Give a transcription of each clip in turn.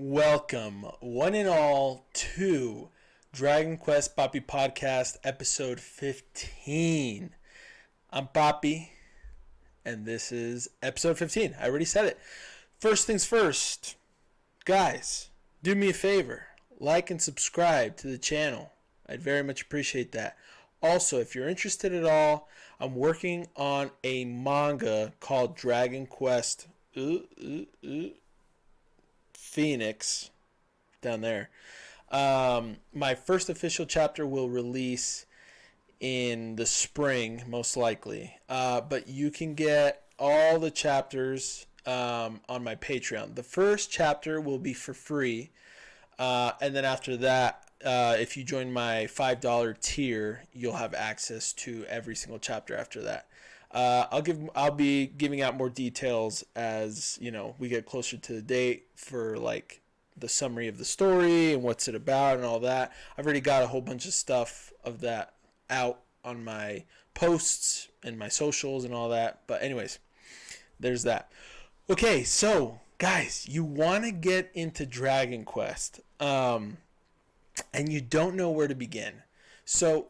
Welcome, one and all, to Dragon Quest Poppy Podcast, episode 15. I'm Poppy, and this is episode 15. I already said it. First things first, guys, do me a favor. Like and subscribe to the channel. I'd very much appreciate that. Also, if you're interested at all, I'm working on a manga called Dragon Quest Phoenix down there. My first official chapter will release in the spring, most likely. But you can get all the chapters on my Patreon. The first chapter will be for free. And then after that, if you join my $5 tier, you'll have access to every single chapter after that. I'll be giving out more details as we get closer to the date for like the summary of the story and what's it about and all that. I've already got a whole bunch of stuff of that out on my posts and my socials and all that. But anyways, there's that. Okay, so guys, you want to get into Dragon Quest, and you don't know where to begin. So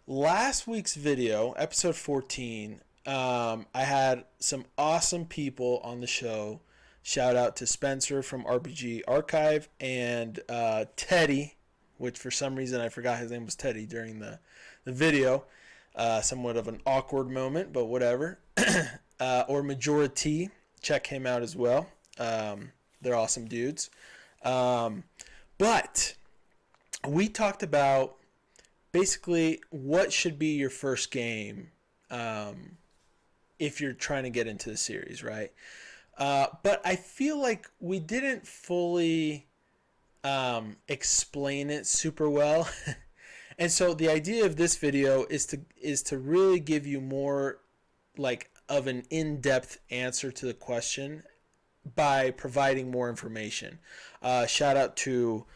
last week's video, episode 14. I had some awesome people on the show. Shout out to Spencer from RPG Archive and Teddy, which for some reason I forgot his name was Teddy during the video. Somewhat of an awkward moment, but whatever. Or Majority. Check him out as well. They're awesome dudes. But we talked about basically what should be your first game if you're trying to get into the series, right? But I feel like we didn't fully explain it super well. And so the idea of this video is to really give you more like of an in-depth answer to the question by providing more information. Shout out to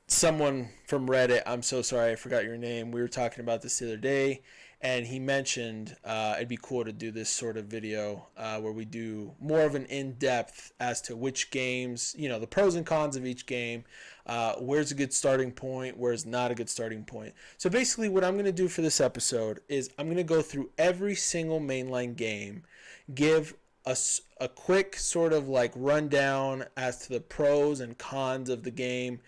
someone from Reddit. I'm so sorry, I forgot your name. We were talking about this the other day, and he mentioned it'd be cool to do this sort of video where we do more of an in-depth as to which games, the pros and cons of each game, where's a good starting point, where's not a good starting point. So basically what I'm going to do for this episode is I'm going to go through every single mainline game, give a quick sort of like rundown as to the pros and cons of the game,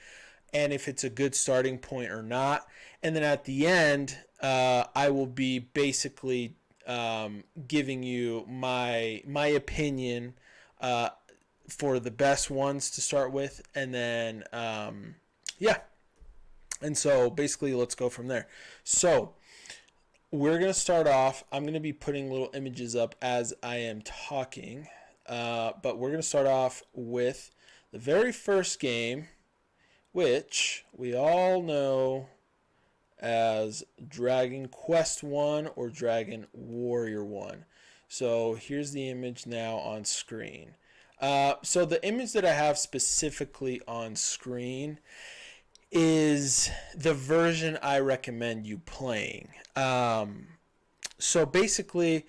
and if it's a good starting point or not. And then at the end, I will be basically giving you my opinion for the best ones to start with. And then, yeah. And so basically, let's go from there. So we're going to start off. I'm going to be putting little images up as I am talking. But we're going to start off with the very first game, which we all know as Dragon Quest 1 or Dragon Warrior 1. So here's the image now on screen. So the image that I have specifically on screen is the version I recommend you playing. So basically,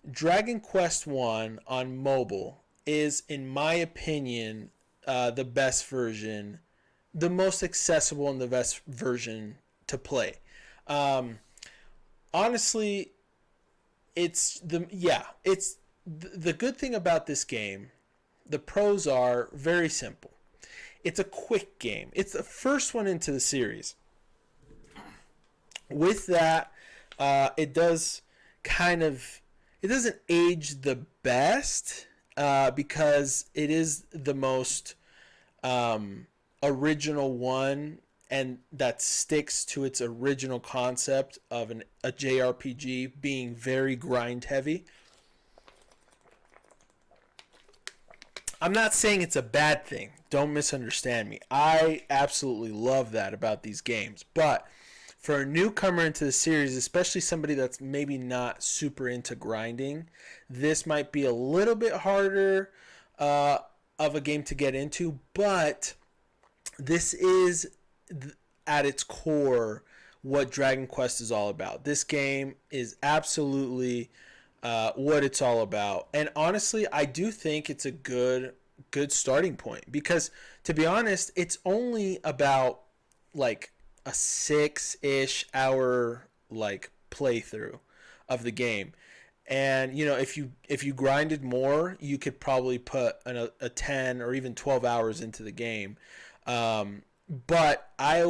Dragon Quest 1 on mobile is, in my opinion, the best version, the most accessible and the best version to play. Honestly, it's the good thing about this game. The pros are very simple. It's a quick game. It's the first one into the series. With that, it doesn't age the best because it is the most original one, and that sticks to its original concept of a JRPG being very grind heavy. I'm not saying it's a bad thing. Don't misunderstand me. I absolutely love that about these games. But for a newcomer into the series, especially somebody that's maybe not super into grinding, this might be a little bit harder of a game to get into. But this is, at its core, what Dragon Quest is all about. This game is absolutely what it's all about. And honestly, I do think it's a good good starting point because, to be honest, it's only about like a 6-ish hour like playthrough of the game. And if you grinded more, you could probably put a 10 or even 12 hours into the game. But I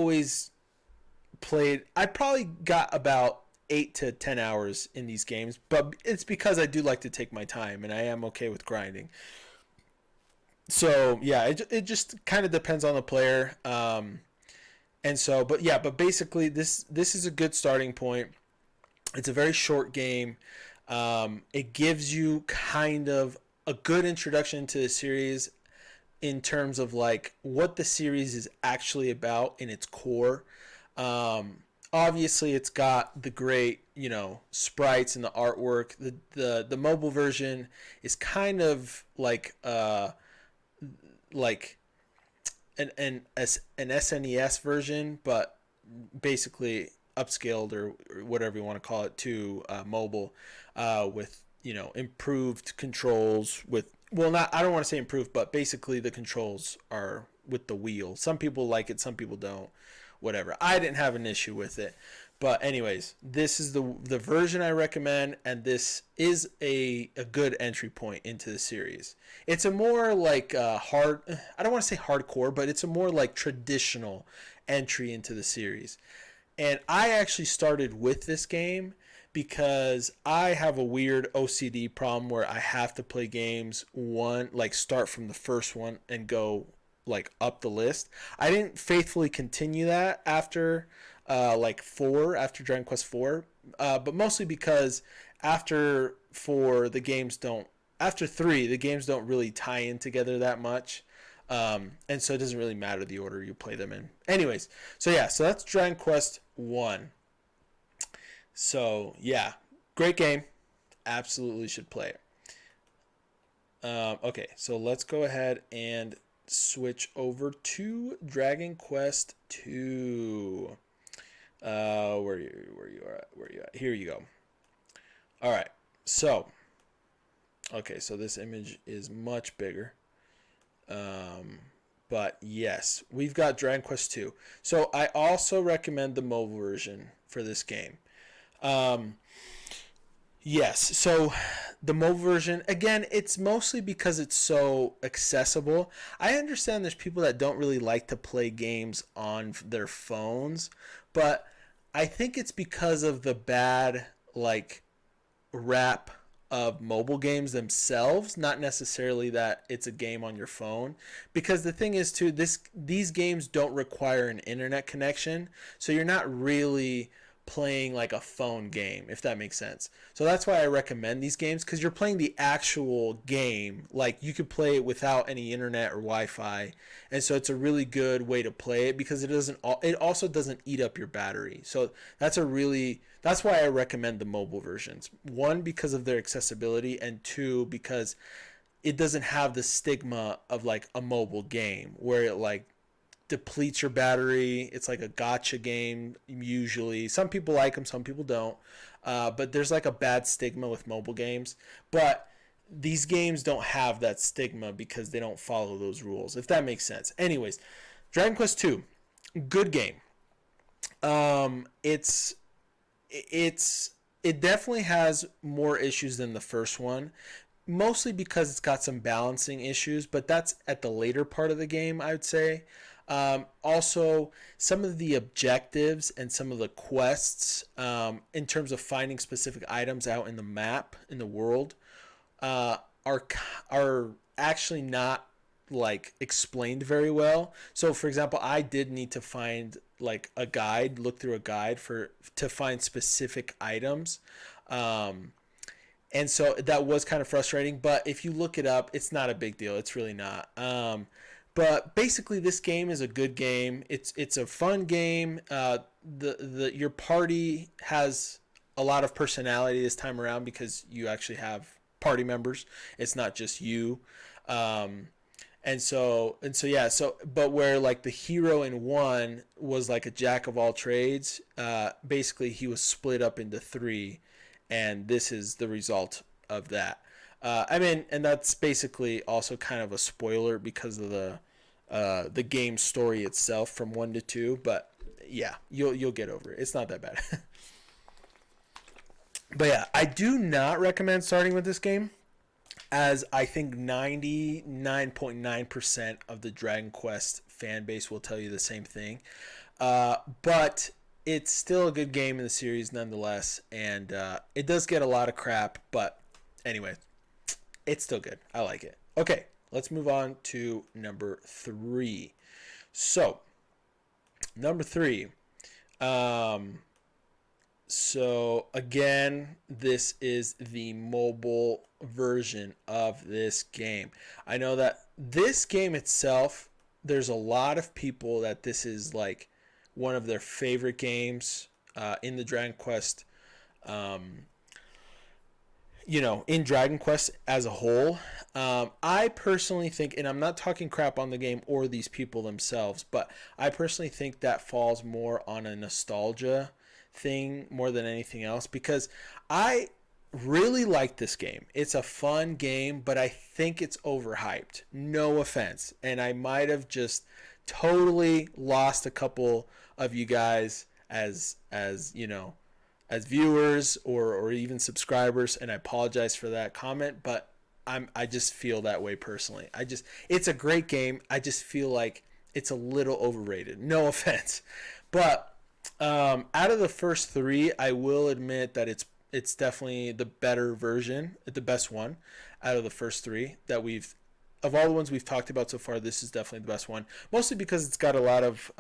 probably got about 8 to 10 hours in these games, but it's because I do like to take my time and I am okay with grinding. So yeah, it just kind of depends on the player. And so, but yeah, but basically this is a good starting point. It's a very short game. It gives you kind of a good introduction to the series in terms of like what the series is actually about in its core. Obviously, it's got the great sprites and the artwork. The mobile version is kind of like an SNES version, but basically upscaled or whatever you want to call it to mobile, with improved controls with, well, not, I don't want to say improved, but basically the controls are with the wheel. Some people like it, some people don't. Whatever. I didn't have an issue with it. But anyways, this is the version I recommend, and this is a good entry point into the series. It's a more like hard, I don't want to say hardcore, but it's a more like traditional entry into the series. And I actually started with this game because I have a weird OCD problem where I have to play games like start from the first one and go like up the list. I didn't faithfully continue that after after Dragon Quest 4, but mostly because after 4 the games don't after 3 the games don't really tie in together that much. And so it doesn't really matter the order you play them in. Anyways, so yeah, so that's Dragon Quest 1. So yeah, great game. Absolutely should play it. Okay, so let's go ahead and switch over to Dragon Quest 2. Where you at? Here you go. All right. So, okay, so this image is much bigger. But yes, we've got Dragon Quest 2. So I also recommend the mobile version for this game. Yes, so the mobile version, again, it's mostly because it's so accessible. I understand there's people that don't really like to play games on their phones, but I think it's because of the bad, like, rap of mobile games themselves, not necessarily that it's a game on your phone. Because the thing is, too, these games don't require an internet connection, so you're not really playing like a phone game, if that makes sense. So that's why I recommend these games, because you're playing the actual game. Like, you could play it without any internet or Wi-Fi, and so it's a really good way to play it because it also doesn't eat up your battery. So that's why I recommend the mobile versions. One, because of their accessibility, and two, because it doesn't have the stigma of like a mobile game where it like depletes your battery. It's like a gotcha game usually. Some people like them, some people don't. But there's like a bad stigma with mobile games. But these games don't have that stigma because they don't follow those rules, if that makes sense. Anyways, Dragon Quest 2, good game. It's it definitely has more issues than the first one, mostly because it's got some balancing issues, but that's at the later part of the game, I would say. Also, some of the objectives and some of the quests, in terms of finding specific items out in the map, in the world, are actually not like explained very well. So for example, I did need to find like look through a guide to find specific items. And so that was kind of frustrating, but if you look it up, it's not a big deal. It's really not. But basically, this game is a good game. It's a fun game. Your party has a lot of personality this time around because you actually have party members. It's not just you. And so yeah. So but where like the hero in one was like a jack of all trades, basically he was split up into three, and this is the result of that. I mean, and that's basically also kind of a spoiler because of the game story itself from 1 to 2. But yeah, you'll get over it. It's not that bad. But yeah, I do not recommend starting with this game, as I think 99.9% of the Dragon Quest fan base will tell you the same thing. But it's still a good game in the series nonetheless, and it does get a lot of crap, but anyway, it's still good. I like it. Okay, let's move on to number 3. So, number 3. So again, this is the mobile version of this game. I know that this game itself, there's a lot of people that this is like one of their favorite games in the Dragon Quest, um, in Dragon Quest as a whole. I personally think, and I'm not talking crap on the game or these people themselves, but I personally think that falls more on a nostalgia thing more than anything else, because I really like this game. It's a fun game, but I think it's overhyped. No offense. And I might have just totally lost a couple of you guys as as viewers or even subscribers, and I apologize for that comment, but I just feel that way personally. It's a great game. I just feel like it's a little overrated. No offense. But out of the first 3, I will admit that it's definitely the better version, the best one out of the first 3 that of all the ones we've talked about so far. This is definitely the best one, mostly because it's got a lot of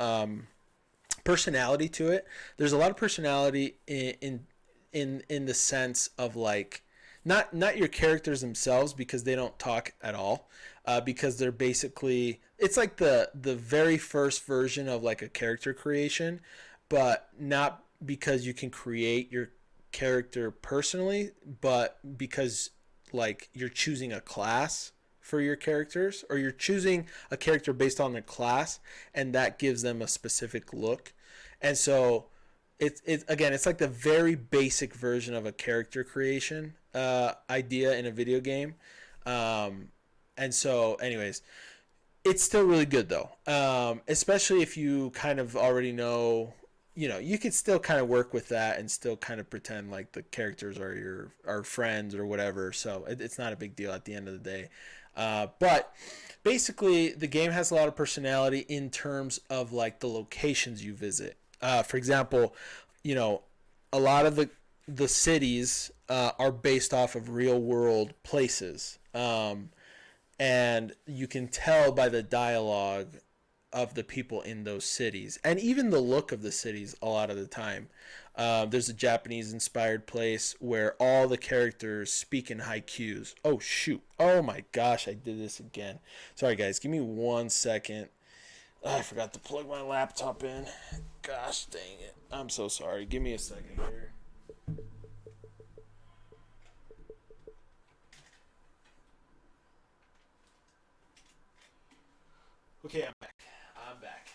personality to it. There's a lot of personality in the sense of like not your characters themselves, because they don't talk at all, because they're basically, it's like the very first version of like a character creation, but not because you can create your character personally, but because like you're choosing a class for your characters, or you're choosing a character based on their class, and that gives them a specific look. And so it's again, it's like the very basic version of a character creation idea in a video game. And so anyways, it's still really good though, especially if you kind of already know, you could still kind of work with that and still kind of pretend like the characters are friends or whatever. So it's not a big deal at the end of the day. But basically, the game has a lot of personality in terms of like the locations you visit. For example, a lot of the cities are based off of real world places, and you can tell by the dialogue of the people in those cities, and even the look of the cities a lot of the time. There's a Japanese inspired place where all the characters speak in haikus. Oh shoot. Oh my gosh, I did this again. Sorry guys, give me 1 second. I forgot to plug my laptop in. Gosh dang it. I'm so sorry. Give me a second here. Okay, I'm back. I'm back.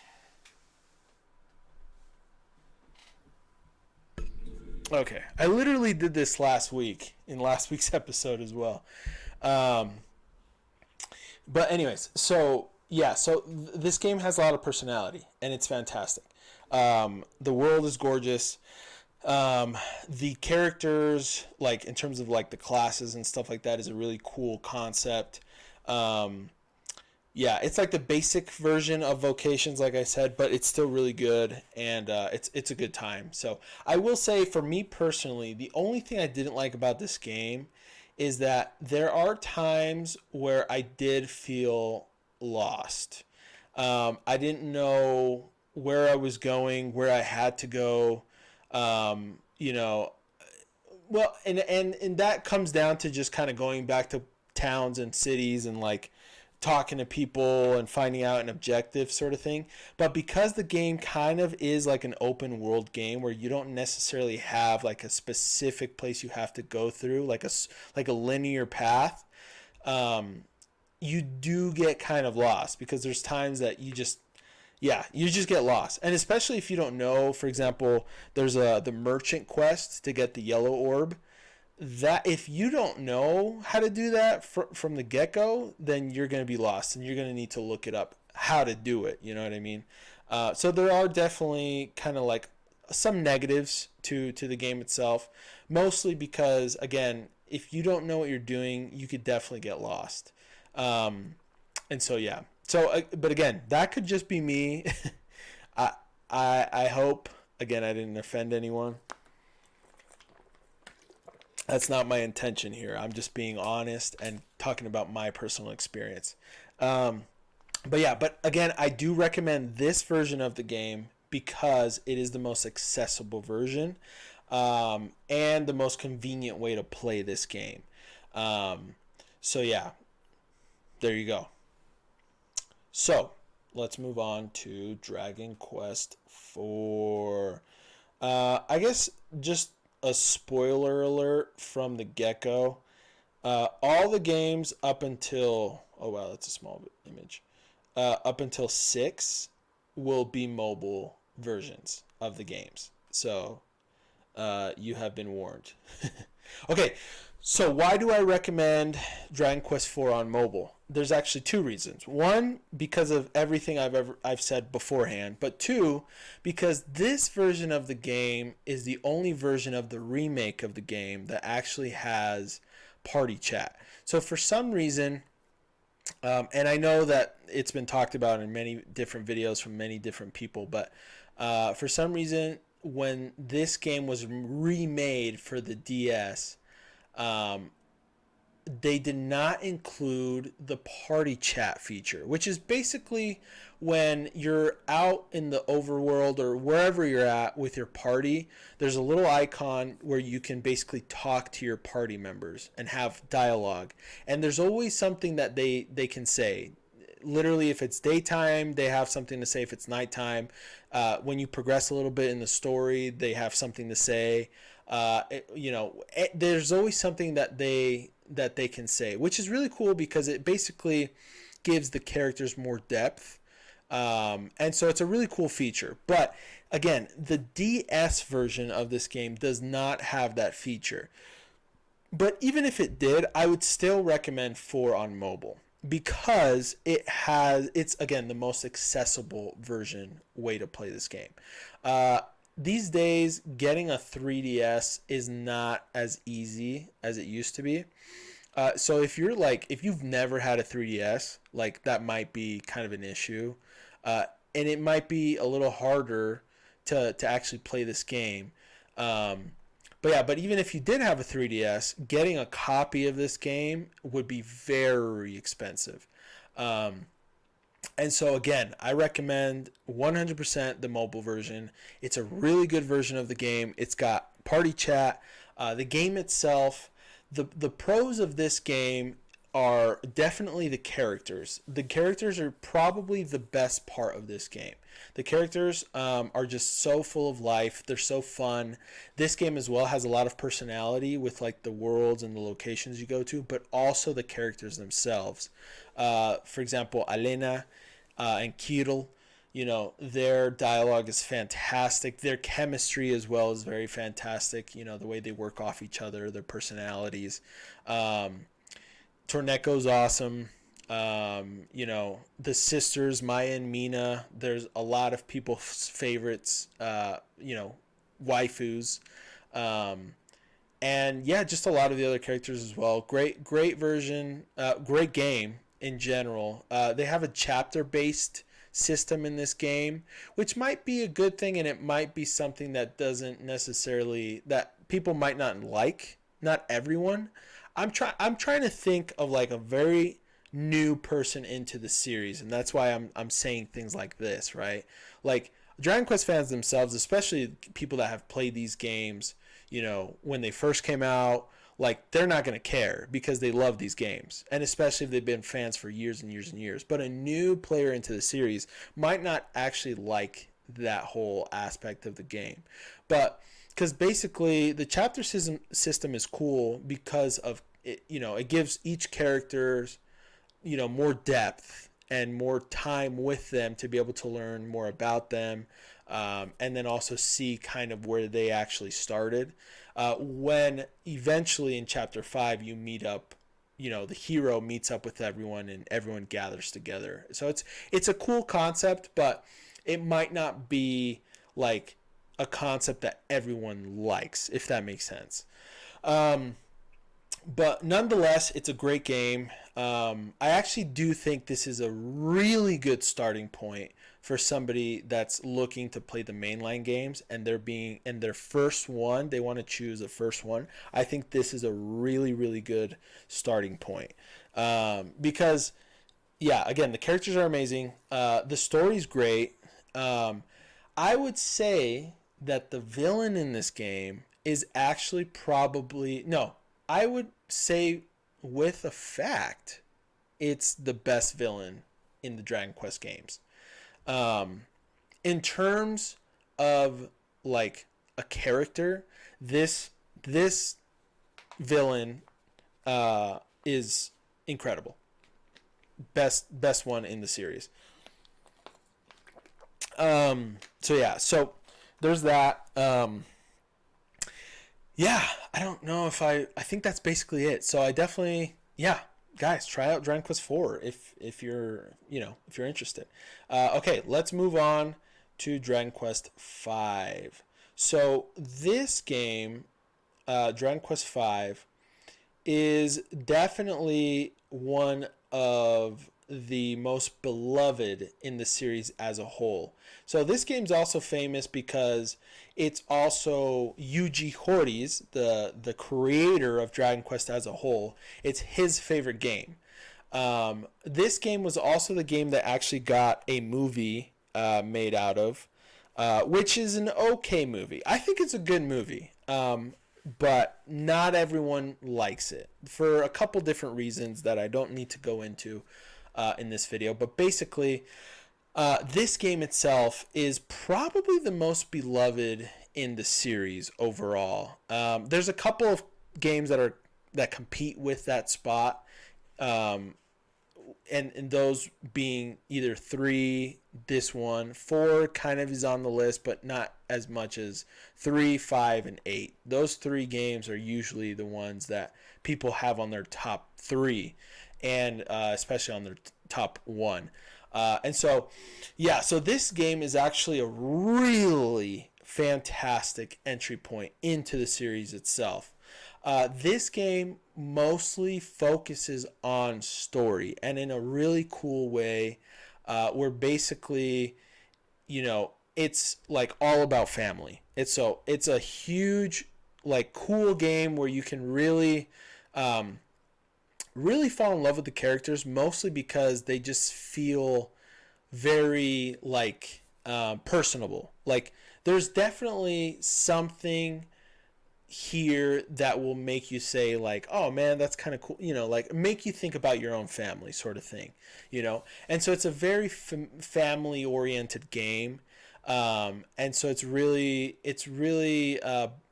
Okay, I literally did this last week in last week's episode as well. Um, but anyways, so yeah, so this game has a lot of personality and it's fantastic. The world is gorgeous. The characters, like in terms of like the classes and stuff like that, is a really cool concept. Um, yeah, it's like the basic version of Vocations, like I said, but it's still really good, and it's a good time. So I will say, for me personally, the only thing I didn't like about this game is that there are times where I did feel lost. I didn't know where I was going, where I had to go. Um, you know, well, and that comes down to just kind of going back to towns and cities and like talking to people and finding out an objective sort of thing. But because the game kind of is like an open world game where you don't necessarily have like a specific place you have to go through, like a linear path, you do get kind of lost because there's times that you just get lost. And especially if you don't know, for example, there's the merchant quest to get the yellow orb. that if you don't know how to do that from the get-go, then you're going to be lost and you're going to need to look it up how to do it. You know what I mean? So there are definitely kind of like some negatives to the game itself, mostly because, again, if you don't know what you're doing, you could definitely get lost. Um, and so, yeah. So, but again, that could just be me. I, I hope, again, I didn't offend anyone. That's not my intention here. I'm just being honest and talking about my personal experience. Um, but yeah, but again, I do recommend this version of the game because it is the most accessible version, and the most convenient way to play this game. Um, so yeah, there you go. So let's move on to Dragon Quest 4. I guess just a spoiler alert from the get go. All the games up until, oh wow, that's a small image. Up until 6 will be mobile versions of the games. So you have been warned. Okay, so why do I recommend Dragon Quest IV on mobile? There's actually two reasons. One, because of everything I've said beforehand, but two, because this version of the game is the only version of the remake of the game that actually has party chat. So for some reason, and I know that it's been talked about in many different videos from many different people, but for some reason, when this game was remade for the DS, um, they did not include the party chat feature, which is basically when you're out in the overworld or wherever you're at with your party, there's a little icon where you can basically talk to your party members and have dialogue. And there's always something that they can say. Literally, if it's daytime, they have something to say. If it's nighttime, when you progress a little bit in the story, they have something to say. There's always something that they can say, which is really cool because it basically gives the characters more depth. And so it's a really cool feature. But again, the DS version of this game does not have that feature. But even if it did, I would still recommend 4 on mobile because it's again the most accessible version way to play this game. These days, getting a 3DS is not as easy as it used to be. So if you've never had a 3DS, like that might be kind of an issue, uh, and it might be a little harder to actually play this game. But even if you did have a 3DS, getting a copy of this game would be very expensive. Um, and so again, I recommend 100% the mobile version. It's a really good version of the game. It's got party chat. The game itself, the pros of this game are definitely the characters. The characters are probably the best part of this game. The characters are just so full of life. They're so fun. This game as well has a lot of personality with like the worlds and the locations you go to, but also the characters themselves. For example, Alena and Kirill, their dialogue is fantastic. Their chemistry as well is very fantastic. The way they work off each other, their personalities. Torneko's awesome. The sisters, Maya and Mina, there's a lot of people's favorites, waifus. And yeah, just a lot of the other characters as well. Great version, great game in general. They have a chapter based system in this game, which might be a good thing, and it might be something that doesn't necessarily that people might not like. Not everyone. I'm trying to think of like a very new person into the series, and that's why I'm saying things like this, right? Like Dragon Quest fans themselves, especially people that have played these games, when they first came out, like they're not going to care because they love these games, and especially if they've been fans for years and years and years. But a new player into the series might not actually like that whole aspect of the game. But because basically the chapter system is cool because of it, it gives each character's more depth and more time with them to be able to learn more about them. and then also see kind of where they actually started. When eventually in chapter 5 you meet up, the hero meets up with everyone and everyone gathers together. So it's a cool concept, but it might not be like a concept that everyone likes, if that makes sense. But nonetheless, it's a great game. I actually do think this is a really good starting point for somebody that's looking to play the mainline games and they're being in their first one. They want to choose the first one. I think this is a really, really good starting point because, yeah, again, the characters are amazing. The story's great. I would say that the villain in this game is actually probably no. I would say with a fact, it's the best villain in the Dragon Quest games. In terms of like a character, this villain is incredible. Best one in the series. So yeah, so there's that. Yeah, I don't know if I think that's basically it. So I definitely, yeah, guys, try out Dragon Quest 4 if you're, if you're interested. Okay, let's move on to Dragon Quest 5. So this game, Dragon Quest 5, is definitely one of the most beloved in the series as a whole. So this game's also famous because it's also Yuji Horii, the creator of Dragon Quest as a whole. It's his favorite game. This game was also the game that actually got a movie made out of, which is an okay movie. I think it's a good movie. But not everyone likes it for a couple different reasons that I don't need to go into in this video. But basically, this game itself is probably the most beloved in the series overall. There's a couple of games that compete with that spot, and those being either 3, this one, 4 kind of is on the list, but not as much as 3, 5, and 8. Those 3 games are usually the ones that people have on their top 3, and especially on their top 1. And so, yeah, so this game is actually a really fantastic entry point into the series itself. This game mostly focuses on story, and in a really cool way, where basically, it's like all about family. It's a huge, like, cool game where you can really fall in love with the characters, mostly because they just feel very like personable. Like, there's definitely something here that will make you say like, oh man, that's kind of cool, like make you think about your own family sort of thing, and so it's a very family oriented game, and so it's really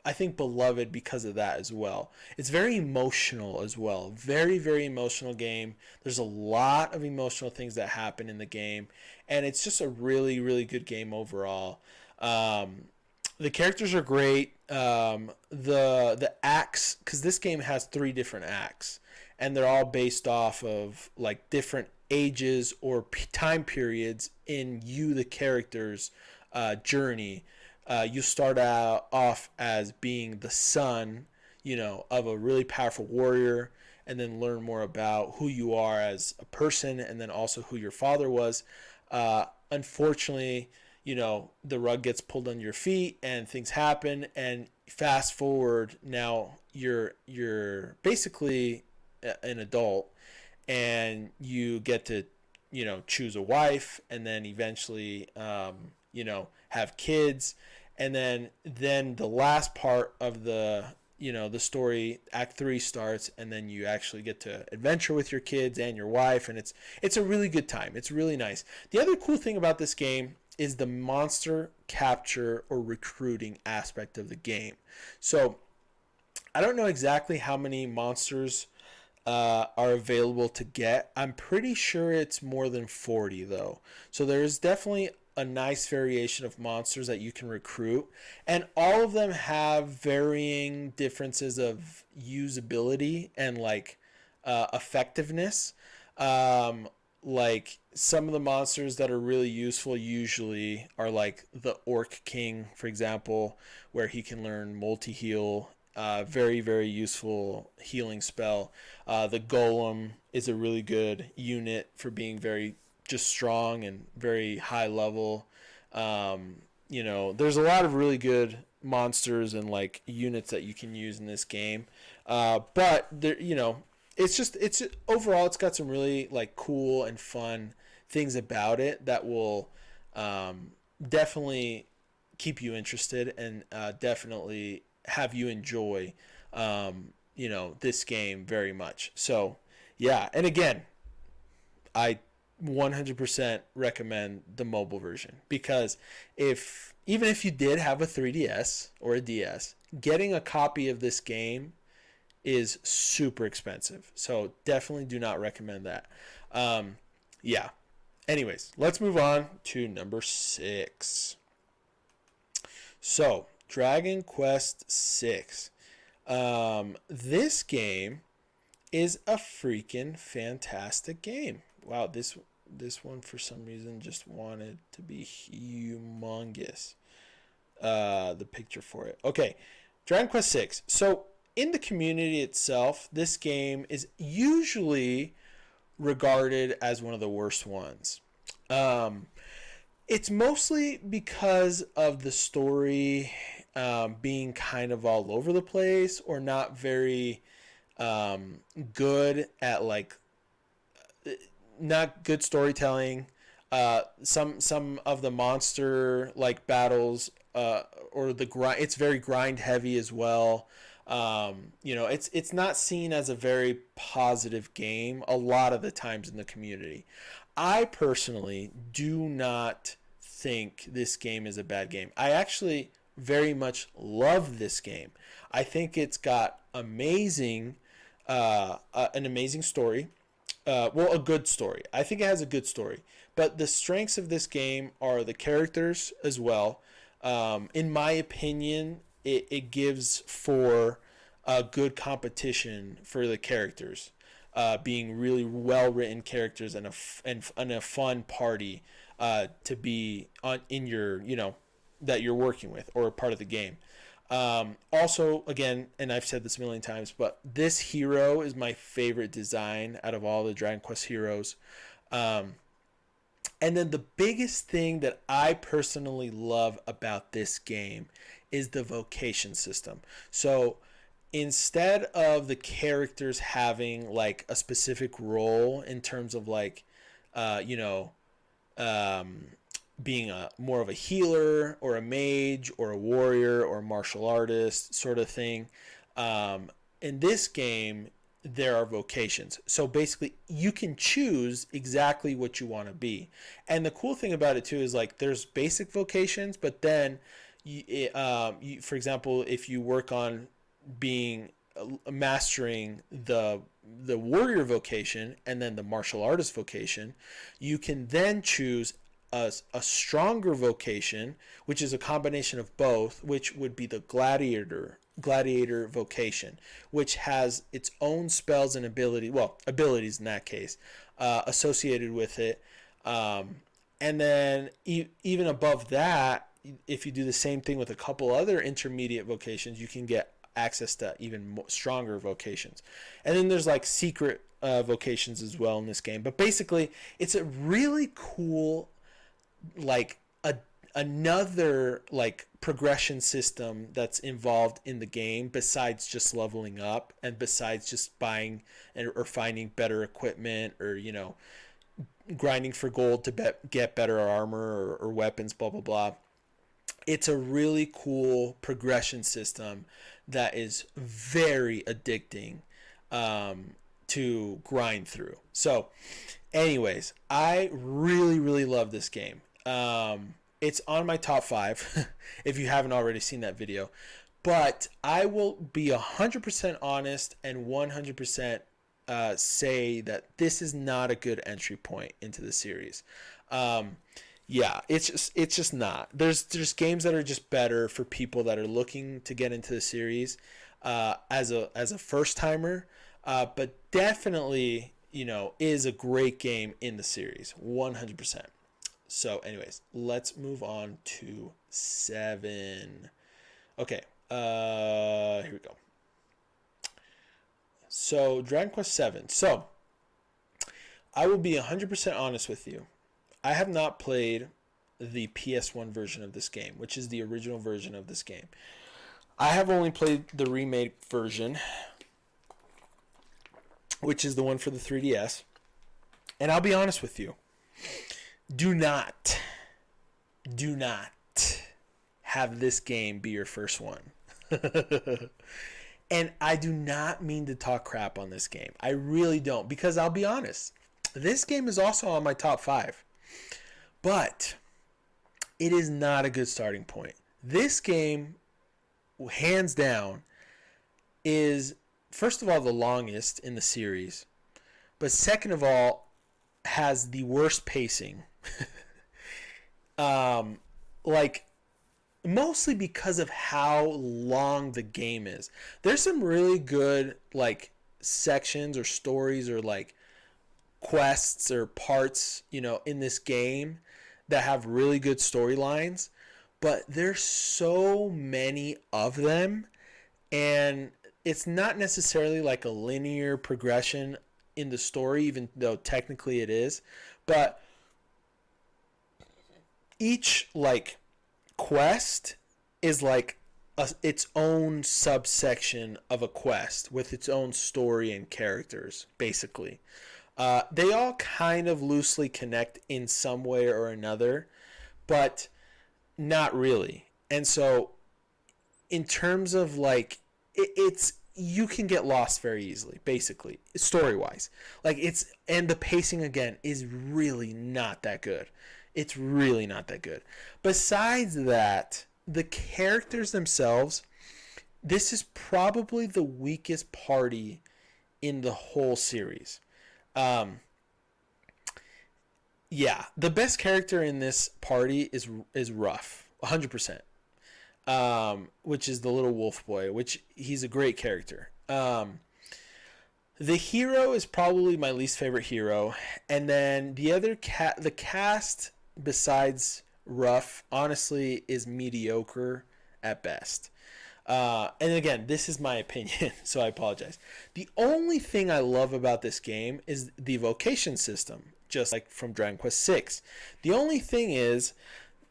I think beloved because of that as well. It's very emotional as well, very, very emotional game. There's a lot of emotional things that happen in the game, and it's just a really, really good game overall. The characters are great. The acts, because this game has 3 different acts, and they're all based off of like different ages or time periods in the character's journey. You start out off as being the son, of a really powerful warrior, and then learn more about who you are as a person, and then also who your father was. Unfortunately, the rug gets pulled under your feet and things happen, and fast forward, now you're basically an adult, and you get to, choose a wife, and then eventually, have kids. And then the last part of the story, Act 3 starts, and then you actually get to adventure with your kids and your wife, and it's a really good time. It's really nice. The other cool thing about this game is the monster capture or recruiting aspect of the game. So I don't know exactly how many monsters are available to get. I'm pretty sure it's more than 40 though. So there is definitely a nice variation of monsters that you can recruit, and all of them have varying differences of usability and like effectiveness. Um, like some of the monsters that are really useful usually are like the Orc King, for example, where he can learn multi heal. Very, very useful healing spell. The Golem is a really good unit for being very just strong and very high level. There's a lot of really good monsters and like units that you can use in this game. But there, it's overall it's got some really like cool and fun things about it that will definitely keep you interested and definitely have you enjoy this game very much. So yeah, and again, I 100% recommend the mobile version, because even if you did have a 3DS or a DS, getting a copy of this game is super expensive. So definitely do not recommend that. Yeah. Anyways, let's move on to number 6. So, Dragon Quest 6. This game is a freaking fantastic game. Wow, this one for some reason just wanted to be humongous. The picture for it. Okay, Dragon Quest 6. So in the community itself, this game is usually regarded as one of the worst ones. It's mostly because of the story being kind of all over the place, or not very good at like not good storytelling. Some of the monster like battles or the grind, it's very grind heavy as well. It's not seen as a very positive game a lot of the times in the community. I personally do not think this game is a bad game. I actually very much love this game. I think it's got an amazing story. A good story. I think it has a good story. But the strengths of this game are the characters as well. In my opinion, it gives for a good competition for the characters. Being really well written characters and a fun party to be on in your that you're working with or a part of the game. Also, again, and I've said this a million times, but this hero is my favorite design out of all the Dragon Quest heroes. And then the biggest thing that I personally love about this game is the vocation system. So instead of the characters having like a specific role in terms of like, um, being a more of a healer or a mage or a warrior or a martial artist sort of thing. In this game, there are vocations. So basically, you can choose exactly what you want to be. And the cool thing about it too is like there's basic vocations, but then, for example, if you work on being mastering the warrior vocation and then the martial artist vocation, you can then choose a stronger vocation, which is a combination of both, which would be the gladiator vocation, which has its own spells and abilities in that case, associated with it. And then even above that, if you do the same thing with a couple other intermediate vocations, you can get access to even stronger vocations. And then there's like secret vocations as well in this game. But basically, it's a really cool like another like progression system that's involved in the game, besides just leveling up and besides just buying or finding better equipment, or grinding for gold to get better armor or weapons, blah blah blah. It's a really cool progression system that is very addicting to grind through. So anyways, I really really love this game. It's on my top 5 if you haven't already seen that video. But I will be 100% honest and 100% say that this is not a good entry point into the series. Yeah, it's just not. There's games that are just better for people that are looking to get into the series as a first timer, but definitely is a great game in the series, 100%. So, anyways, let's move on to 7. Okay, here we go. So, Dragon Quest 7. So, I will be 100% honest with you. I have not played the PS1 version of this game, which is the original version of this game. I have only played the remake version, which is the one for the 3DS. And I'll be honest with you. Do not have this game be your first one. And I do not mean to talk crap on this game. I really don't, because I'll be honest. This game is also on my top 5. But it is not a good starting point. This game, hands down, is, first of all, the longest in the series. But second of all, has the worst pacing. Mostly because of how long the game is. There's some really good sections or stories or quests or parts in this game that have really good storylines, but there's so many of them, and it's not necessarily a linear progression in the story, even though technically it is. But each quest is its own subsection of a quest with its own story and characters, basically. They all kind of loosely connect in some way or another, but not really. And so in terms of it's you can get lost very easily, basically, story-wise. And the pacing, again, is really not that good. It's really not that good. Besides that, the characters themselves, this is probably the weakest party in the whole series. Yeah, the best character in this party is Ruff, 100%. Which is the little wolf boy, which he's a great character. The hero is probably my least favorite hero, and then the cast besides Ruff, honestly, is mediocre at best. And again, this is my opinion, so I apologize. The only thing I love about this game is the vocation system, just like from Dragon Quest 6. The only thing is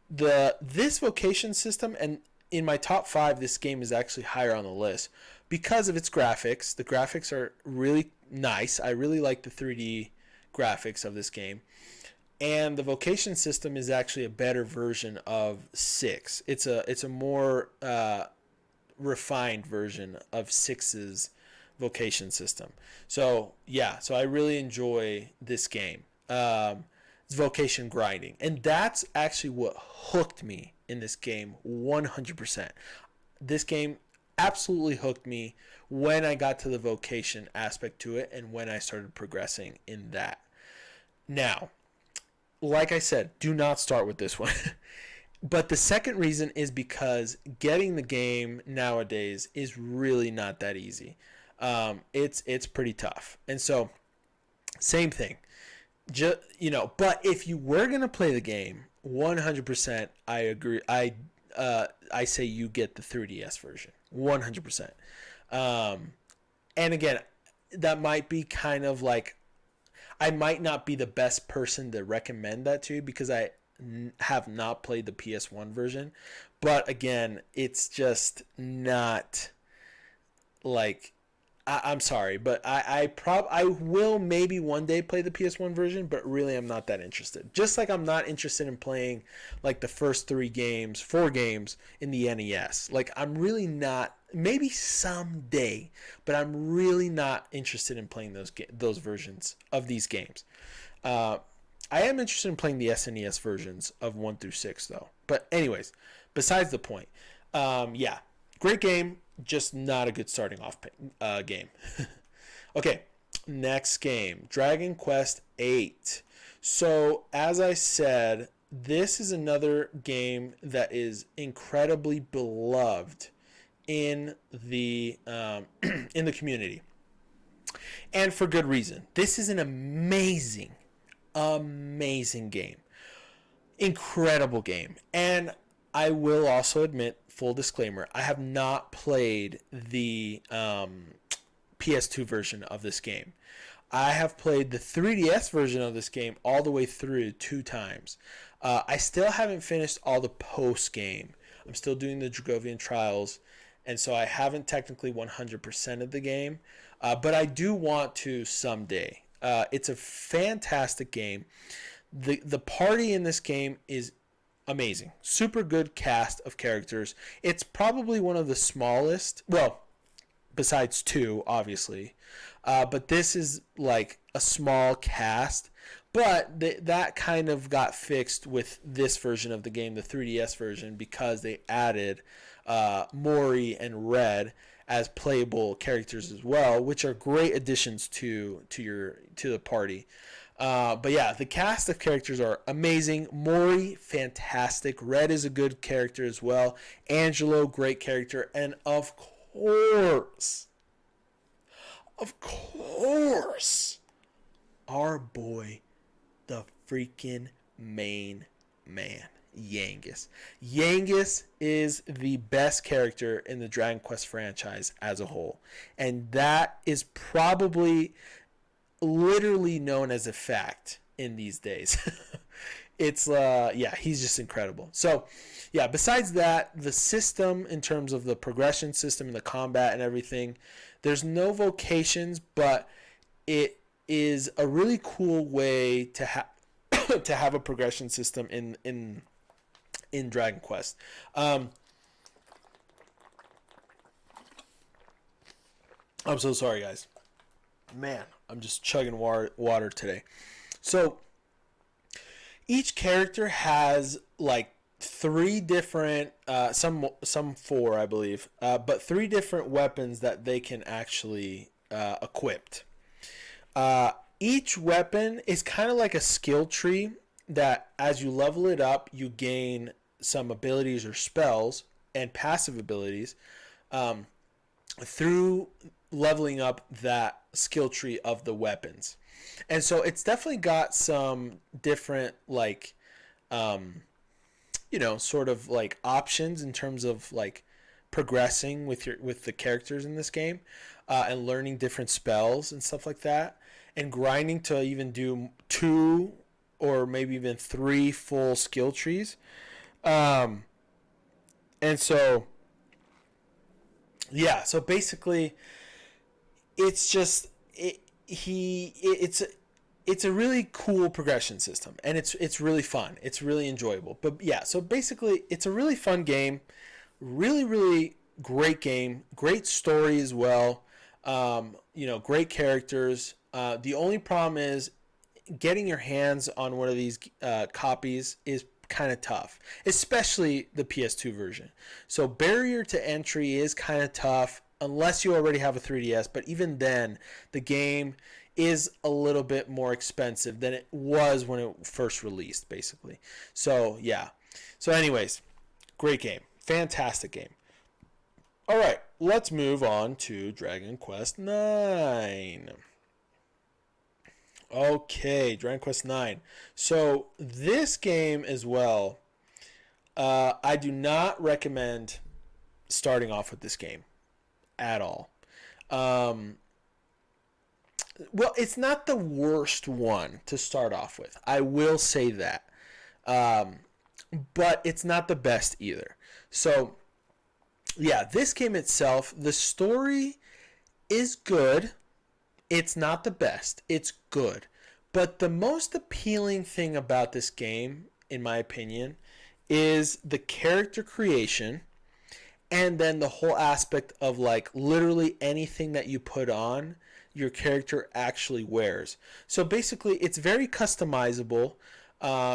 this vocation system, and in my top 5, this game is actually higher on the list because of its graphics. The graphics are really nice. I really like the 3D graphics of this game. And the vocation system is actually a better version of 6. It's a more refined version of 6's vocation system. So yeah, so I really enjoy this game. It's vocation grinding, and that's actually what hooked me in this game 100%. This game absolutely hooked me when I got to the vocation aspect to it and when I started progressing in that. Now, like I said, do not start with this one. But the second reason is because getting the game nowadays is really not that easy. It's pretty tough. And so, same thing. But if you were going to play the game, 100%, I agree. I say you get the 3DS version, 100%. And again, that might be kind of I might not be the best person to recommend that to you because I have not played the PS1 version. But again, it's just not I'm sorry, but I will maybe one day play the PS1 version, but really I'm not that interested. Just like I'm not interested in playing the first 4 games in the NES. I'm really not. Maybe someday, but I'm really not interested in playing those versions of these games. I am interested in playing the SNES versions of 1 through 6 though. But anyways, besides the point. Yeah, great game. Just not a good starting off game. Okay, Next game, Dragon Quest 8. So, as I said, this is another game that is incredibly beloved in the in the community, and for good reason. This is an amazing game, incredible game, and I will also admit, full disclaimer, I have not played the PS2 version of this game. I have played the 3DS version of this game all the way through 2 times. I still haven't finished all the post game. I'm still doing the Dragovian Trials, and so I haven't technically 100% of the game, but I do want to someday. It's a fantastic game. The party in this game is amazing. Super good cast of characters. It's probably one of the smallest, well, besides 2, obviously. But this is like a small cast. But that kind of got fixed with this version of the game, the 3DS version, because they added Mori and Red as playable characters as well, which are great additions to the party. But yeah, the cast of characters are amazing. Mori, fantastic. Red is a good character as well. Angelo, great character. And of course, our boy, the freaking main man, Yangus. Yangus is the best character in the Dragon Quest franchise as a whole. And that is probably literally known as a fact in these days. It's he's just incredible. So yeah, besides that, the system in terms of the progression system and the combat and everything, there's no vocations, but it is a really cool way to have to have a progression system in Dragon Quest. I'm so sorry, guys. Man, I'm just chugging water today. So each character has like 3 different, some 4, I believe, but 3 different weapons that they can actually equip. Each weapon is kind of like a skill tree that as you level it up, you gain some abilities or spells and passive abilities through leveling up that skill tree of the weapons. And so it's definitely got some different like sort of like options in terms of like progressing with the characters in this game, and learning different spells and stuff like that, and grinding to even do 2 or maybe even 3 full skill trees. And so yeah, so basically it's just it's a really cool progression system, and it's really fun. It's really enjoyable. But yeah, so basically it's a really fun game, really great game, great story as well. Great characters. The only problem is getting your hands on one of these copies is kind of tough, especially the PS2 version. So barrier to entry is kind of tough unless you already have a 3DS, but even then the game is a little bit more expensive than it was when it first released, basically. So yeah. So anyways, great game. Fantastic game. All right, let's move on to Dragon Quest 9. Okay, Dragon Quest 9. So this game as well, I do not recommend starting off with this game at all. Well, it's not the worst one to start off with. I will say that. But it's not the best either. So, yeah, this game itself, the story is good. It's not the best. It's good. But the most appealing thing about this game, in my opinion, is the character creation, and then the whole aspect of like literally anything that you put on, your character actually wears. So basically, it's very customizable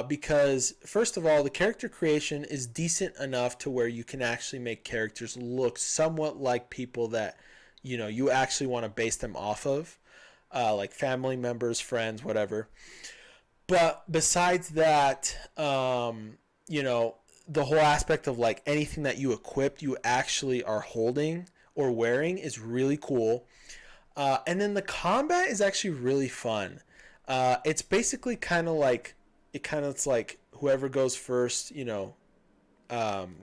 because, first of all, the character creation is decent enough to where you can actually make characters look somewhat like people that you actually want to base them off of. like family members, friends, whatever. But besides that, you know, the whole aspect of like anything that you equip, you actually are holding or wearing is really cool. And then the combat is actually really fun. It's basically kind of like it's like whoever goes first, you know,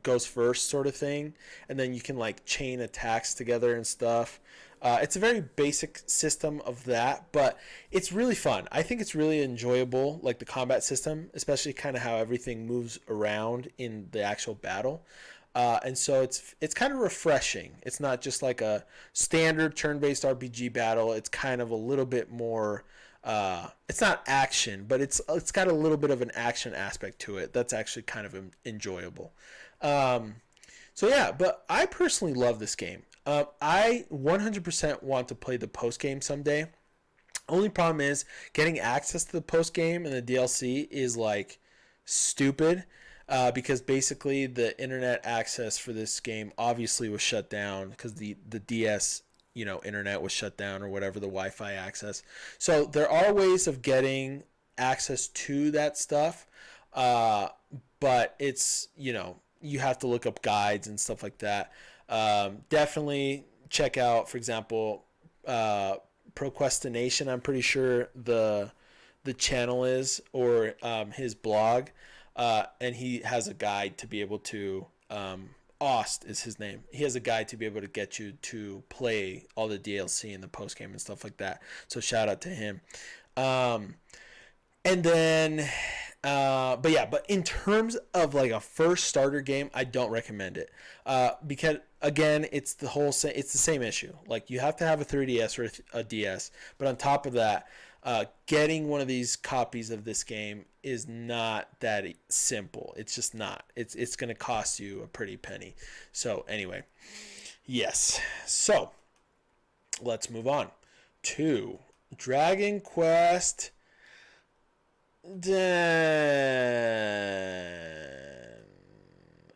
goes first sort of thing, and then you can like chain attacks together and stuff. It's a very basic system of that, but it's really fun. I think it's really enjoyable, like the combat system, especially kind of how everything moves around in the actual battle. And so it's kind of refreshing. It's not just like a standard turn-based RPG battle. It's kind of a little bit more. It's not action, but it's got a little bit of an action aspect to it. That's actually kind of enjoyable. Um, so yeah, but I personally love this game. I 100% want to play the post game someday. Only problem is getting access to the post game and the DLC is like stupid, because basically the internet access for this game obviously was shut down because the DS, you know, internet was shut down or whatever, the Wi-Fi access. So there are ways of getting access to that stuff, uh, but it's, you know, you have to look up guides and stuff like that. Definitely check out, for example, uh, Procrastination. I'm pretty sure the channel is, or his blog, and he has a guide to be able to. Ost is his name. He has a guide to be able to get you to play all the DLC and the post game and stuff like that. So shout out to him. Um, and then, but yeah, but in terms of like a first starter game, I don't recommend it, because again, it's the same issue. Like you have to have a 3DS or a DS, but on top of that, getting one of these copies of this game is not that simple. It's just not. It's going to cost you a pretty penny. So anyway, yes. So let's move on to Dragon Quest 10.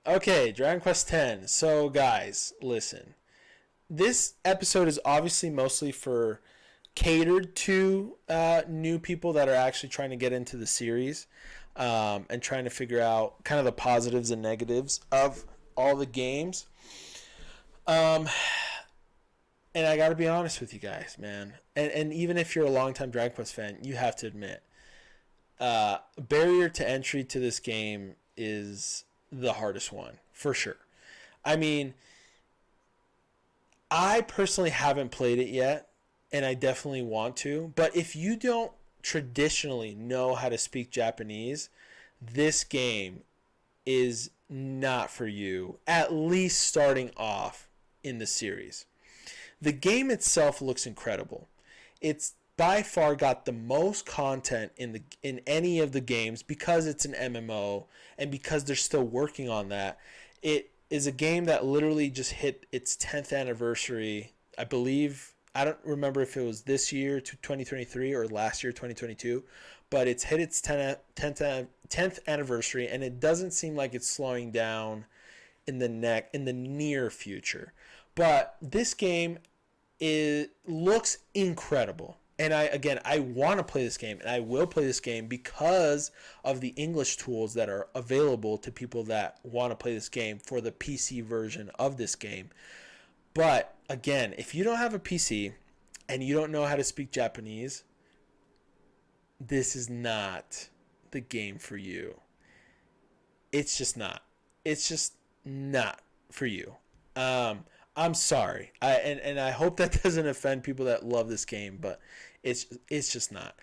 Okay, Dragon Quest 10. So guys, listen. This episode is obviously mostly for catered to new people that are actually trying to get into the series, and trying to figure out kind of the positives and negatives of all the games. Um, and I got to be honest with you guys, man. And even if you're a longtime Dragon Quest fan, you have to admit, barrier to entry to this game is the hardest one, for sure. I mean, I personally haven't played it yet, and I definitely want to. But if you don't traditionally know how to speak Japanese, this game is not for you, at least starting off in the series. The game itself looks incredible. It's by far got the most content in any of the games because it's an MMO and because they're still working on that. It is a game that literally just hit its 10th anniversary, I believe. I don't remember if it was this year to 2023 or last year 2022, but it's hit its 10th anniversary, and it doesn't seem like it's slowing down in the near future. But this game looks incredible. And I want to play this game, and I will play this game because of the English tools that are available to people that want to play this game for the PC version of this game. But again, if you don't have a PC and you don't know how to speak Japanese, this is not the game for you. It's just not. It's just not for you. I'm sorry. And I hope that doesn't offend people that love this game, but it's just not.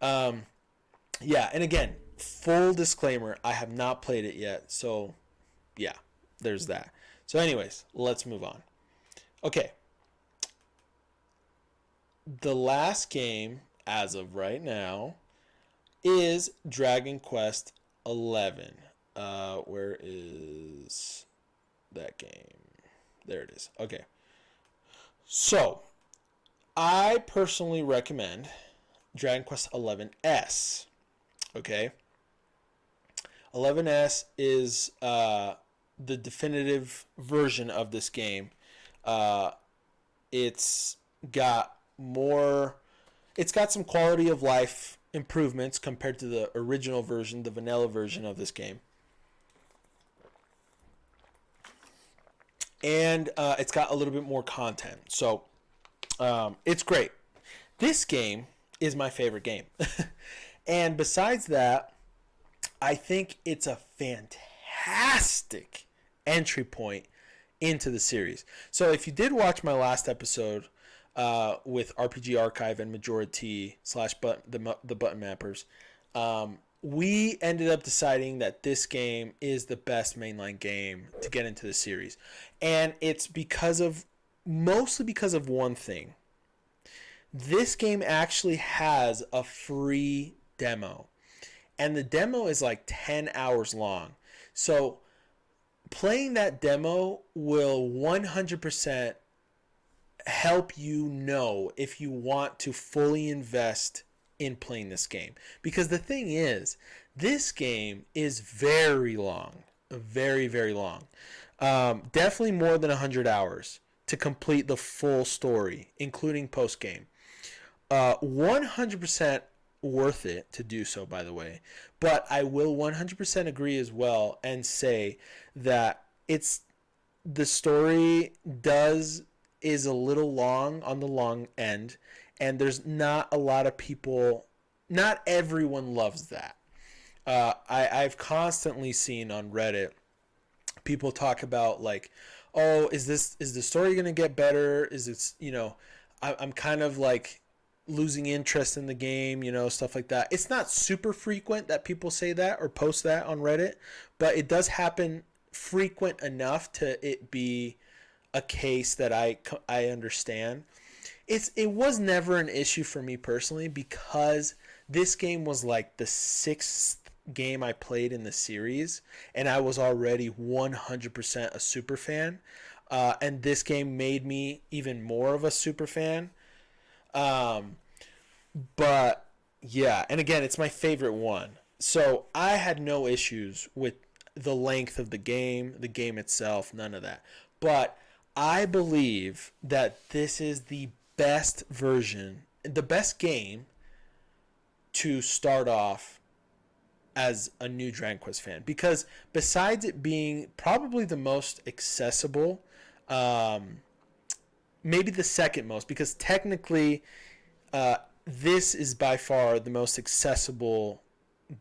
Yeah, and again, full disclaimer, I have not played it yet. So, yeah, there's that. So anyways, let's move on. Okay. The last game as of right now is Dragon Quest 11. Where is that game? There it is. Okay. So, I personally recommend Dragon Quest 11S. Okay. 11S is the definitive version of this game. It's got more. it's got some quality of life improvements compared to the original version, the vanilla version of this game. And it's got a little bit more content. So it's great. This game is my favorite game. And besides that, I think it's a fantastic entry point into the series. So if you did watch my last episode with RPG Archive and Majority slash the Button Mappers, we ended up deciding that this game is the best mainline game to get into the series. And it's mostly because of one thing. This game actually has a free demo. And the demo is like 10 hours long. So playing that demo will 100% help you know if you want to fully invest in playing this game. Because the thing is, this game is very long. Very, very long. Definitely more than 100 hours to complete the full story, including post-game. 100% worth it to do so, by the way. But I will 100% agree as well and say that the story is a little long on the long end, and there's not a lot of people, not everyone loves that. I've constantly seen on Reddit people talk about like, oh, is the story gonna get better? Is it, I'm kind of like losing interest in the game, stuff like that. It's not super frequent that people say that or post that on Reddit, but it does happen frequent enough to it be a case that I understand. It was never an issue for me personally because this game was like the 6th game I played in the series, and I was already 100% a super fan. And this game made me even more of a super fan. But yeah, and again, it's my favorite one. So I had no issues with the length of the game itself, none of that. But I believe that this is the best version, the best game to start off as a new Dragon Quest fan. Because besides it being probably the most accessible, maybe the second most, because technically this is by far the most accessible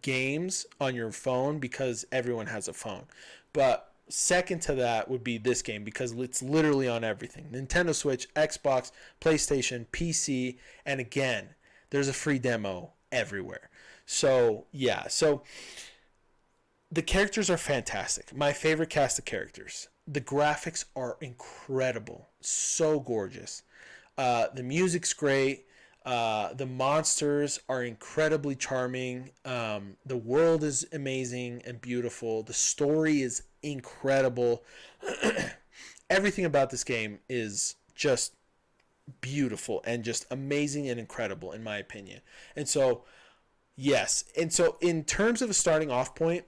games on your phone because everyone has a phone. But second to that would be this game because it's literally on everything. Nintendo Switch, Xbox, PlayStation, PC, and again, there's a free demo everywhere. So, yeah. So, the characters are fantastic. My favorite cast of characters. The graphics are incredible. So gorgeous. The music's great. The monsters are incredibly charming. The world is amazing and beautiful. The story is incredible. Everything about this game is just beautiful and just amazing and incredible in my opinion. And so, yes. And so in terms of a starting off point,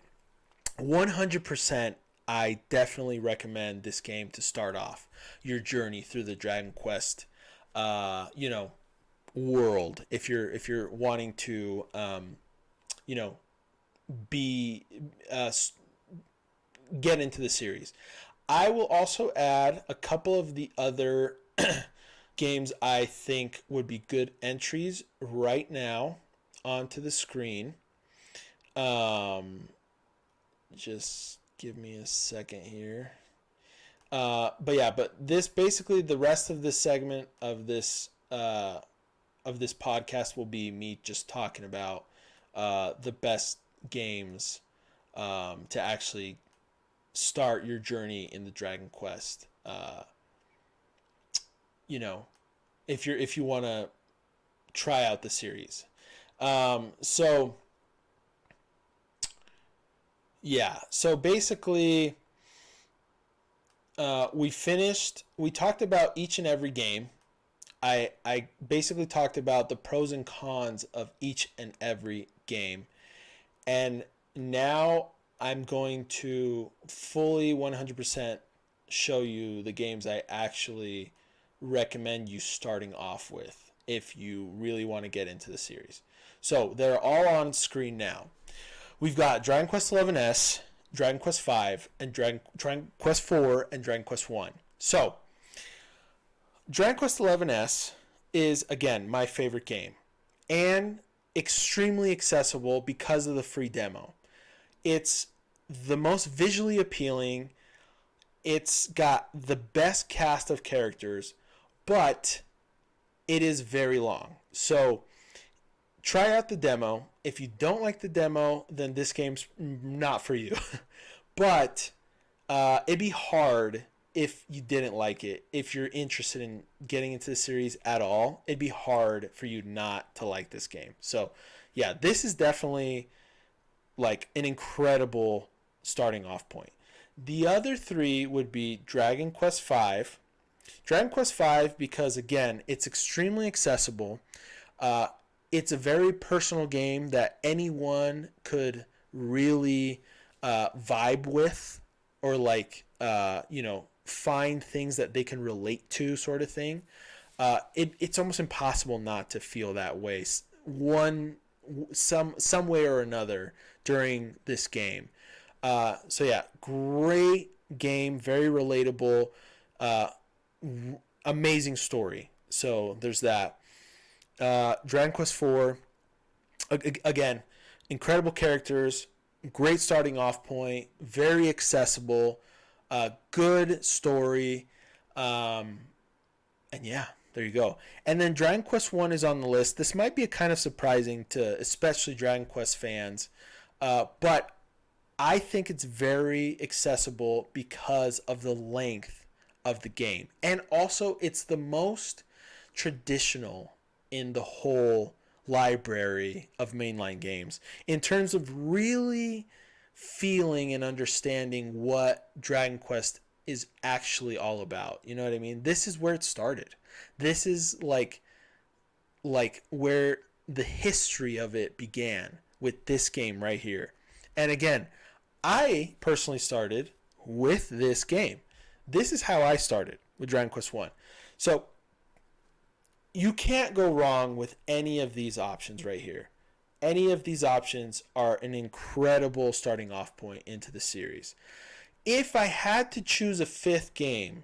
100% I definitely recommend this game to start off your journey through the Dragon Quest world if you're wanting to be get into the series. I will also add a couple of the other games I think would be good entries right now onto the screen. Just give me a second here. But this basically the rest of this segment of this podcast will be me just talking about the best games to actually start your journey in the Dragon Quest. If you want to try out the series. So basically we talked about each and every game. I basically talked about the pros and cons of each and every game. And now I'm going to fully 100% show you the games I actually recommend you starting off with. if you really want to get into the series. So they're all on screen now. We've got Dragon Quest XI-S, Dragon Quest V, and Dragon Quest IV, and Dragon Quest 1. So, Dragon Quest XI-S is, again, my favorite game. And extremely accessible because of the free demo. It's the most visually appealing. It's got the best cast of characters, but it is very long. So try out the demo. If you don't like the demo, then this game's not for you. But it'd be hard if you didn't like it. If you're interested in getting into the series at all, it'd be hard for you not to like this game. So yeah, this is definitely like an incredible starting off point. The other three would be Dragon Quest V. Dragon Quest V because, again, it's extremely accessible. It's a very personal game that anyone could really vibe with, or like, find things that they can relate to, sort of thing. It's almost impossible not to feel that way some way or another during this game. So yeah, great game, very relatable, amazing story. So there's that. Dragon Quest IV, again, incredible characters, great starting off point, very accessible, good story, and yeah, there you go. And then Dragon Quest 1 is on the list. This might be kind of surprising to especially Dragon Quest fans, but I think it's very accessible because of the length of the game. And also, it's the most traditional in the whole library of mainline games in terms of really feeling and understanding what Dragon Quest is actually all about. You know what I mean? This is where it started. This is like where the history of it began, with this game right here. And again, I personally started with this game. This is how I started with Dragon Quest 1. So you can't go wrong with any of these options right here. Any of these options are an incredible starting off point into the series. If I had to choose a fifth game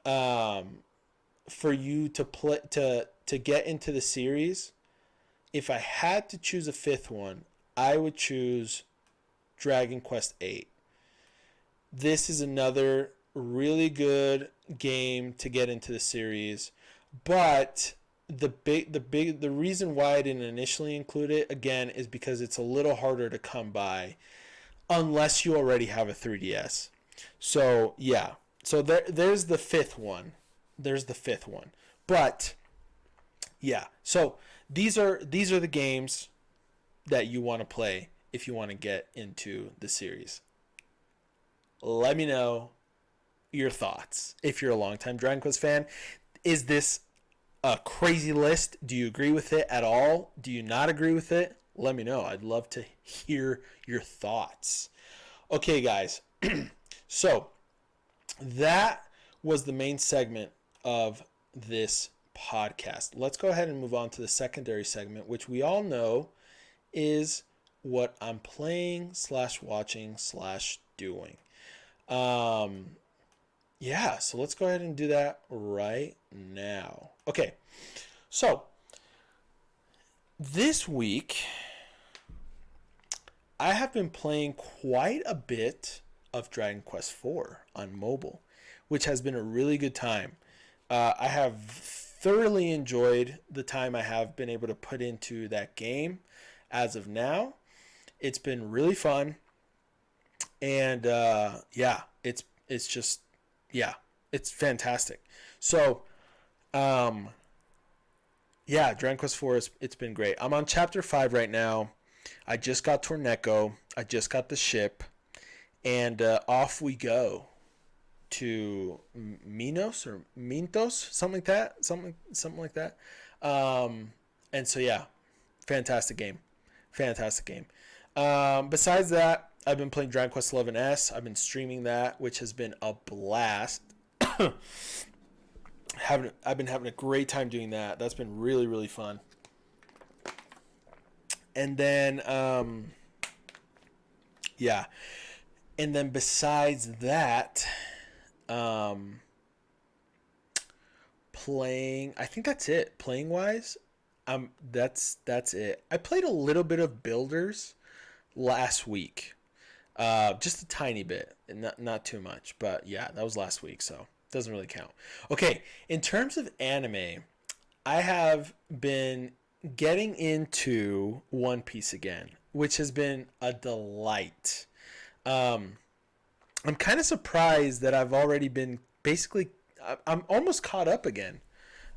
for you to play to get into the series, if I had to choose a fifth one, I would choose Dragon Quest VIII. This is another really good game to get into the series, but the reason why I didn't initially include it, again, is because it's a little harder to come by unless you already have a 3DS. So yeah, so there's the fifth one. But yeah, so these are the games that you want to play if you want to get into the series. Let me know your thoughts. If you're a longtime Dragon Quest fan, is this a crazy list? Do you agree with it at all? Do you not agree with it? Let me know. I'd love to hear your thoughts. Okay, guys. So that was the main segment of this podcast. Let's go ahead and move on to the secondary segment, which we all know is what I'm playing / watching / doing. Yeah, so let's go ahead and do that right now. Okay, so this week I have been playing quite a bit of Dragon Quest IV on mobile, which has been a really good time. I have thoroughly enjoyed the time I have been able to put into that game as of now. It's been really fun, and yeah, it's just, yeah, it's fantastic. So yeah, Dragon Quest IV, it's been great. I'm on chapter 5 right now. I just got Torneko. I just got the ship, and off we go to Minos or Mintos, something like that, something like that. And so yeah, fantastic game. Besides that, I've been playing Dragon Quest XI-S. I've been streaming that, which has been a blast. I've been having a great time doing that. That's been really, really fun. And then yeah. And then besides that, um playing, I think that's it. Playing wise, that's it. I played a little bit of Builders last week. Just a tiny bit, and not too much, but yeah, that was last week, so it doesn't really count. Okay, in terms of anime, I have been getting into One Piece again, which has been a delight. Um, I'm kind of surprised that I've already been basically. I'm almost caught up again.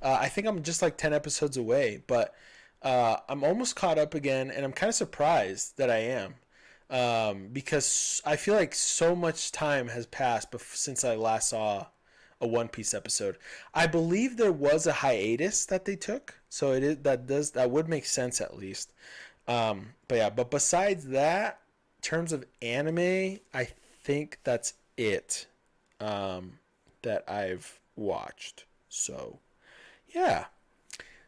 I think I'm just like 10 episodes away, but I'm almost caught up again, and I'm kind of surprised that I am. Because I feel like so much time has passed since I last saw a One Piece episode. I believe there was a hiatus that they took, so that would make sense at least. But yeah, but besides that, in terms of anime, I think that's it that I've watched. So yeah,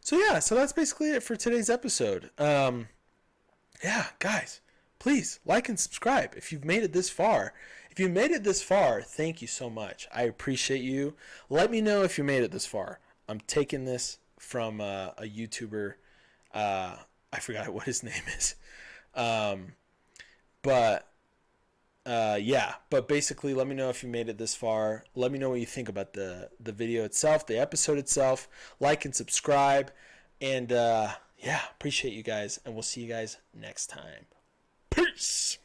so that's basically it for today's episode. Yeah, guys, please like and subscribe if you've made it this far. If you made it this far, thank you so much. I appreciate you. Let me know if you made it this far. I'm taking this from a YouTuber. I forgot what his name is. Um, but yeah, but basically, let me know if you made it this far. Let me know what you think about the video itself, the episode itself. Like and subscribe. And yeah, appreciate you guys. And we'll see you guys next time. Peace.